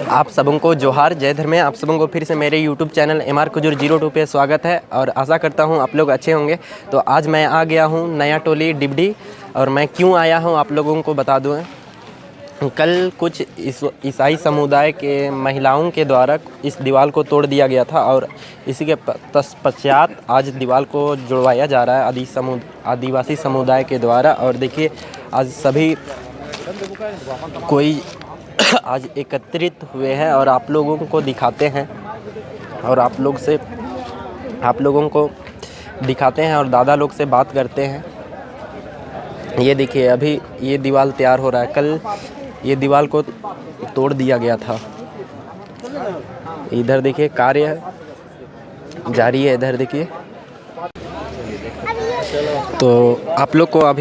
आप सबों को जोहार, जय धर्म। आप सबों को फिर से मेरे YouTube चैनल MR Kujur 02 पे स्वागत है और आशा करता हूँ आप लोग अच्छे होंगे। तो आज मैं आ गया हूँ नया टोली डिबडी, और मैं क्यों आया हूँ आप लोगों को बता दूँ। कल कुछ ईसाई समुदाय के महिलाओं के द्वारा इस दीवार को तोड़ दिया गया था और इसी के पश्चात आज दीवार को जुड़वाया जा रहा है आदिवासी समुदाय के द्वारा। और देखिए आज सभी कोई आज एकत्रित हुए हैं और आप लोगों को दिखाते हैं और आप लोगों को दिखाते हैं और दादा लोग से बात करते हैं। ये देखिए अभी ये दीवार तैयार हो रहा है। कल ये दीवार को तोड़ दिया गया था। इधर देखिए कार्य जारी है, इधर देखिए। तो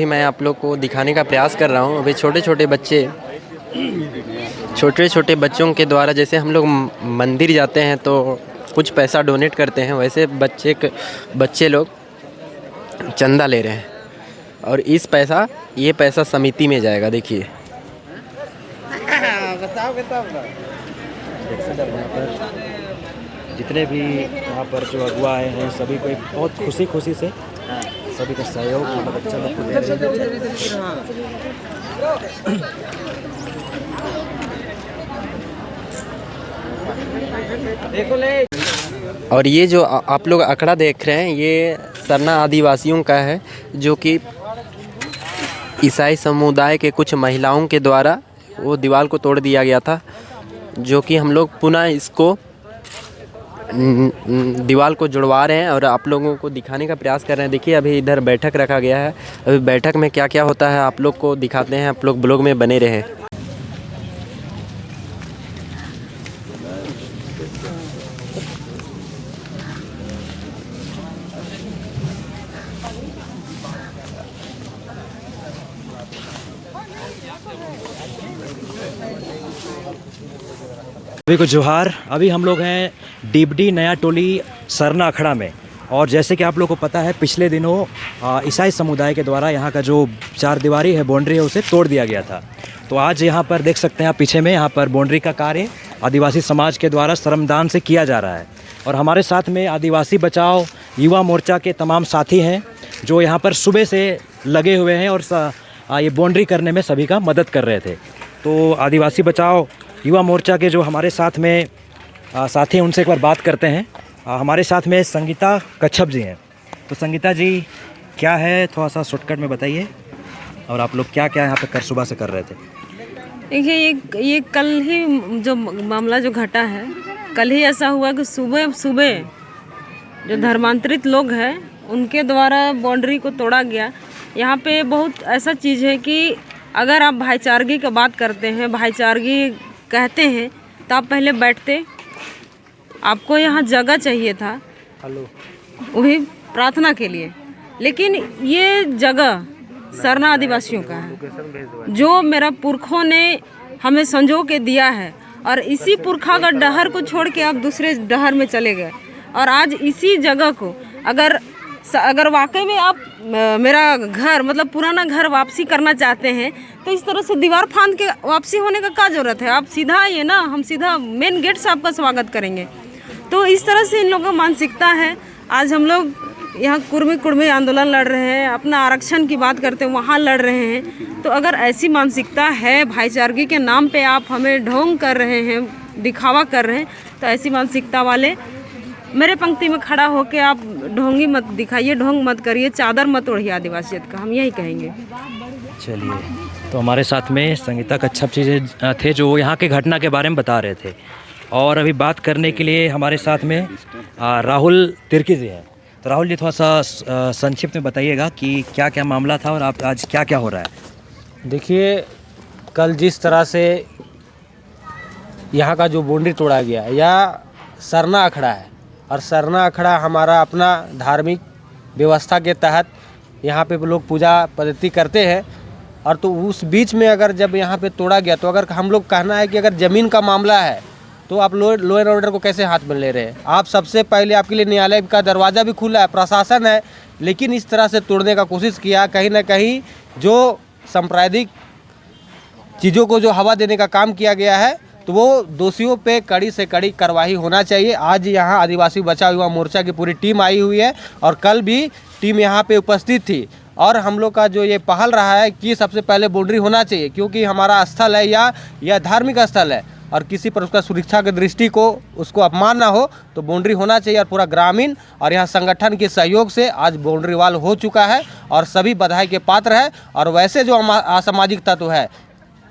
मैं आप लोग को दिखाने का प्रयास कर रहा हूँ। अभी छोटे छोटे बच्चों के द्वारा जैसे हम लोग मंदिर जाते हैं तो कुछ पैसा डोनेट करते हैं, वैसे बच्चे लोग चंदा ले रहे हैं और ये पैसा समिति में जाएगा। देखिए जितने भी यहाँ पर जो अगुआ आए हैं सभी को बहुत खुशी से सभी का सहयोग बच्चा लोग को दे रहे हैं। और ये जो आप लोग अखड़ा देख रहे हैं ये सरना आदिवासियों का है, जो कि ईसाई समुदाय के कुछ महिलाओं के द्वारा वो दीवार को तोड़ दिया गया था, जो कि हम लोग पुनः इसको दीवार को जुड़वा रहे हैं और आप लोगों को दिखाने का प्रयास कर रहे हैं। देखिए अभी इधर बैठक रखा गया है। अभी बैठक में क्या क्या होता है आप लोग को दिखाते हैं। आप लोग ब्लॉग में बने रहें। सभी को जोहार। अभी हम लोग हैं डिबडी नया टोली सरना अखड़ा में, और जैसे कि आप लोग को पता है पिछले दिनों ईसाई समुदाय के द्वारा यहाँ का जो चार दीवारी है, बाउंड्री है, उसे तोड़ दिया गया था। तो आज यहाँ पर देख सकते हैं आप पीछे में, यहाँ पर बाउंड्री का कार्य आदिवासी समाज के द्वारा श्रमदान से किया जा रहा है। और हमारे साथ में आदिवासी बचाओ युवा मोर्चा के तमाम साथी हैं जो यहाँ पर सुबह से लगे हुए हैं और ये बाउंड्री करने में सभी का मदद कर रहे थे। तो आदिवासी बचाओ युवा मोर्चा के जो हमारे साथ में साथी हैं उनसे एक बार बात करते हैं। हमारे साथ में संगीता कच्छप जी हैं। तो संगीता जी क्या है, थोड़ा सा शॉर्टकट में बताइए, और आप लोग क्या क्या यहाँ पे सुबह से कर रहे थे? देखिए ये कल ही जो मामला जो घटा है, कल ही ऐसा हुआ कि सुबह जो धर्मांतरित लोग हैं उनके द्वारा बाउंड्री को तोड़ा गया। यहाँ पे बहुत ऐसा चीज़ है कि अगर आप भाईचारगी की बात करते हैं, भाईचारगी कहते हैं, तो आप पहले बैठते। आपको यहाँ जगह चाहिए था वही प्रार्थना के लिए, लेकिन ये जगह सरना आदिवासियों का है जो मेरा पुरखों ने हमें संजो के दिया है। और इसी पुरखा का डहर को छोड़ के आप दूसरे डहर में चले गए, और आज इसी जगह को अगर वाकई में आप मेरा घर मतलब पुराना घर वापसी करना चाहते हैं तो इस तरह से दीवार फांद के वापसी होने का क्या ज़रूरत है। आप सीधा आइए ना, हम सीधा मेन गेट से आपका स्वागत करेंगे। तो इस तरह से इन लोगों का मानसिकता है। आज हम लोग यहाँ कुर्मी आंदोलन लड़ रहे हैं, अपना आरक्षण की बात करते हैं, वहाँ लड़ रहे हैं। तो अगर ऐसी मानसिकता है, भाईचारगी के नाम पे आप हमें ढोंग कर रहे हैं, दिखावा कर रहे हैं, तो ऐसी मानसिकता वाले मेरे पंक्ति में खड़ा होकर आप ढोंगी मत दिखाइए, ढोंग मत करिए, चादर मत ओढ़िए आदिवासियत का, हम यही कहेंगे। चलिए, तो हमारे साथ में संगीता कच्छप जी थे जो यहाँ के घटना के बारे में बता रहे थे, और अभी बात करने के लिए हमारे साथ में राहुल तिर्की जी हैं। तो राहुल जी थोड़ा सा संक्षिप्त में बताइएगा कि क्या क्या मामला था और आप आज क्या क्या हो रहा है? देखिए, कल जिस तरह से यहाँ का जो बाउंड्री तोड़ा गया, यह सरना अखड़ा है, और सरना अखड़ा हमारा अपना धार्मिक व्यवस्था के तहत यहाँ पे लोग पूजा पद्धति करते हैं। और तो उस बीच में अगर जब यहाँ पे तोड़ा गया, तो अगर हम लोग कहना है कि अगर ज़मीन का मामला है तो आप लो एंड ऑर्डर को कैसे हाथ में ले रहे हैं? आप सबसे पहले आपके लिए न्यायालय का दरवाज़ा भी खुला है, प्रशासन है, लेकिन इस तरह से तोड़ने का कोशिश किया। कहीं ना कहीं जो सांप्रदायिक चीज़ों को जो हवा देने का काम किया गया है, तो वो दोषियों पे कड़ी से कड़ी कार्रवाई होना चाहिए। आज यहाँ आदिवासी बचाव युवा मोर्चा की पूरी टीम आई हुई है और कल भी टीम यहाँ पे उपस्थित थी और हम लोग का जो ये पहल रहा है कि सबसे पहले बाउंड्री होना चाहिए, क्योंकि हमारा स्थल है या यह धार्मिक स्थल है और किसी पर उसका सुरक्षा की दृष्टि को उसको अपमान ना हो, तो बाउंड्री होना चाहिए। और पूरा ग्रामीण और यहाँ संगठन के सहयोग से आज बाउंड्री वाल हो चुका है और सभी बधाई के पात्र है। और वैसे जो असामाजिक तत्व है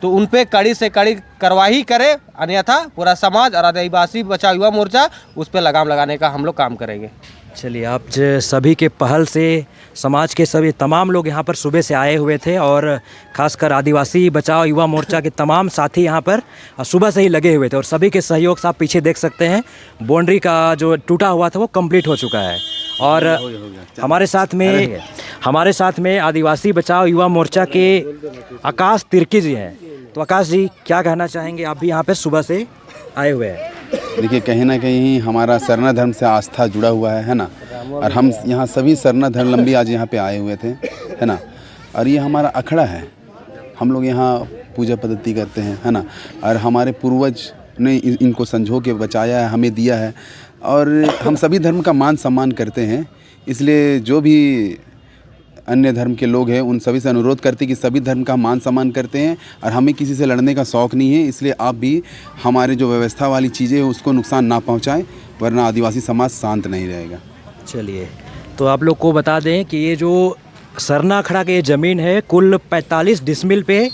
तो उन पे कड़ी से कड़ी कार्रवाई करे, अन्यथा पूरा समाज और आदिवासी बचाव युवा मोर्चा उस पर लगाम लगाने का हम लोग काम करेंगे। चलिए, आप सभी के पहल से समाज के सभी तमाम लोग यहाँ पर सुबह से आए हुए थे और ख़ासकर आदिवासी बचाव युवा मोर्चा के तमाम साथी यहाँ पर सुबह से ही लगे हुए थे और सभी के सहयोग से आप पीछे देख सकते हैं बाउंड्री का जो टूटा हुआ था वो कंप्लीट हो चुका है। और हमारे साथ में आदिवासी बचाव युवा मोर्चा के आकाश तिर्की जी हैं। तो आकाश जी, क्या कहना चाहेंगे? आप भी यहाँ पर सुबह से आए हुए हैं। देखिए, कहीं ना कहीं हमारा सरना धर्म से आस्था जुड़ा हुआ है ना, और हम यहाँ सभी सरना धर्मावलंबी आज यहाँ पे आए हुए थे, है ना। और ये हमारा अखड़ा है, हम लोग यहाँ पूजा पद्धति करते हैं, है ना। और हमारे पूर्वज ने इनको संजो के बचाया है, हमें दिया है और हम सभी धर्म का मान सम्मान करते हैं। इसलिए जो भी अन्य धर्म के लोग हैं उन सभी से अनुरोध करते हैं कि सभी धर्म का मान सम्मान करते हैं और हमें किसी से लड़ने का शौक़ नहीं है। इसलिए आप भी हमारे जो व्यवस्था वाली चीज़ें हैं उसको नुकसान ना पहुंचाएं, वरना आदिवासी समाज शांत नहीं रहेगा। चलिए, तो आप लोग को बता दें कि ये जो सरना अखड़ा की ज़मीन है कुल 45 डिसमिल पे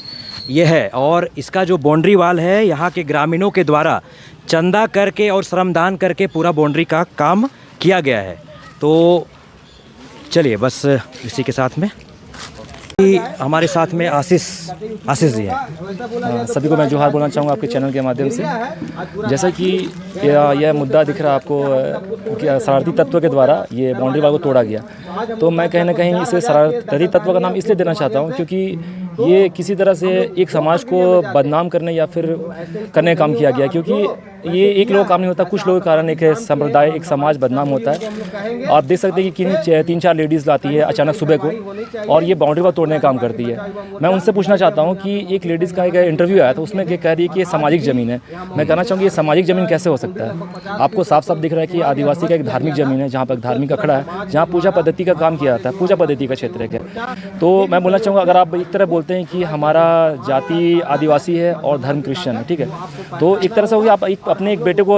ये है और इसका जो बाउंड्री वाल है यहाँ के ग्रामीणों के द्वारा चंदा करके और श्रमदान करके पूरा बाउंड्री का काम किया गया है। तो चलिए, बस इसी के साथ में हमारे साथ में आशीष जी हैं। सभी को मैं जोहार बोलना चाहूँगा आपके चैनल के माध्यम से। जैसा कि यह मुद्दा दिख रहा है आपको कि शरारती तत्व के द्वारा ये बाउंड्री वाल को तोड़ा गया, तो मैं कहीं ना कहीं इसे शरारती तत्व का नाम इसलिए देना चाहता हूँ क्योंकि ये किसी तरह से एक समाज को बदनाम करने या फिर करने का काम किया गया। क्योंकि ये एक लोगों का काम नहीं होता, कुछ लोगों के कारण एक संप्रदाय, एक समाज बदनाम होता है। आप देख सकते हैं कि 3-4 लेडीज़ लाती है अचानक सुबह को और ये बाउंड्री वाल तोड़ने का काम करती है। मैं उनसे पूछना चाहता हूँ कि एक लेडीज़ का एक इंटरव्यू आया था, उसमें कह रही है कि ये सामाजिक ज़मीन है। मैं कहना चाहूँगी ये सामाजिक ज़मीन कैसे हो सकता है? आपको साफ साफ दिख रहा है कि आदिवासी का एक धार्मिक ज़मीन है, जहाँ पर धार्मिक अखड़ा है, जहाँ पूजा पद्धति का काम किया जाता है, पूजा पद्धति का क्षेत्र है। तो मैं बोलना चाहूँगा, अगर आप एक तरह बोलते हैं कि हमारा जाति आदिवासी है और धर्म क्रिश्चियन है, ठीक है, तो एक तरह से हो गया आप अपने एक बेटे को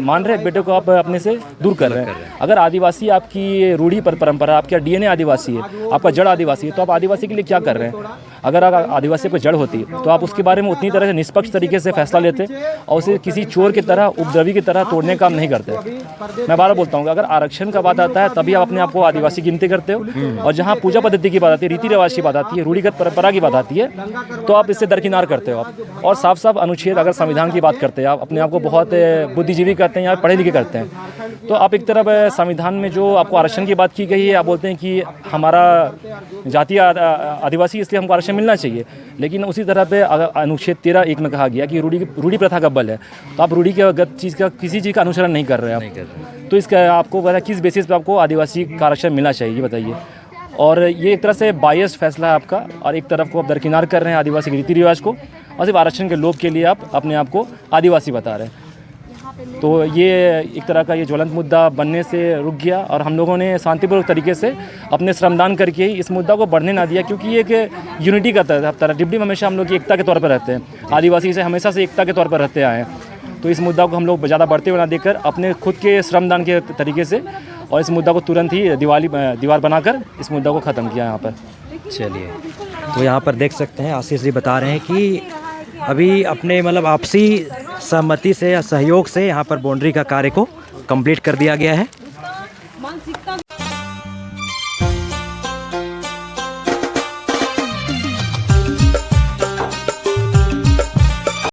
मान रहे हैं, एक बेटे को आप अपने से दूर कर रहे हैं। अगर आदिवासी आपकी रूढ़ी परंपरा, आपका डीएनए आदिवासी है, आपका जड़ आदिवासी है, तो आप आदिवासी के लिए क्या कर रहे हैं? अगर आदिवासी को जड़ होती तो आप उसके बारे में उतनी तरह से निष्पक्ष तरीके से फैसला लेते और उसे किसी चोर की तरह, उपद्रवी की तरह तोड़ने का काम नहीं करते। मैं बार बोलता हूँ, अगर आरक्षण का बात आता है तभी आप अपने आप को आदिवासी गिनती करते हो, और जहाँ पूजा पद्धति की बात आती है, रीति रिवाज की बात आती है, रूढ़िगत परंपरा की बात आती है, तो आप इससे दरकिनार करते हो आप। और साफ साफ अनुच्छेद, अगर संविधान की बात करते हैं, आप अपने आप को बहुत बुद्धिजीवी करते हैं या पढ़े लिखे करते हैं, तो आप एक तरफ संविधान में जो आपको आरक्षण की बात की गई है, आप बोलते हैं कि हमारा जातीय आदिवासी इसलिए हमको आरक्षण मिलना चाहिए, लेकिन उसी तरह पे अनुच्छेद 13(1) में कहा गया कि रूढ़ी प्रथा का बल है, तो आप रूढ़ी के चीज़ का, किसी चीज़ का अनुसरण नहीं कर रहे हैं आप। तो इसका आपको किस बेसिस पे आपको आदिवासी का आरक्षण मिलना चाहिए, ये बताइए। और ये एक तरह से बायस्ड फैसला है आपका, और एक तरफ को आप दरकिनार कर रहे हैं आदिवासी के रीति रिवाज को, और सिर्फ आरक्षण के लोभ के लिए आप अपने आप को आदिवासी बता रहे हैं। तो ये एक तरह का ये ज्वलंत मुद्दा बनने से रुक गया, और हम लोगों ने शांतिपूर्वक तरीके से अपने श्रमदान करके ही इस मुद्दा को बढ़ने ना दिया, क्योंकि ये एक यूनिटी का तरह डिब्डी में हमेशा हम लोग एकता के तौर पर रहते हैं, आदिवासी से हमेशा से एकता के तौर पर रहते आए हैं। तो इस मुद्दा को हम लोग ज़्यादा बढ़ते हुए ना देकर अपने खुद के श्रमदान के तरीके से, और इस मुद्दा को तुरंत ही दीवार बनाकर इस मुद्दा को ख़त्म किया यहाँ पर। चलिए, तो यहाँ पर देख सकते हैं आशीष जी बता रहे हैं कि अभी अपने आपसी सहमति से या सहयोग से यहाँ पर बाउंड्री का कार्य को कंप्लीट कर दिया गया है।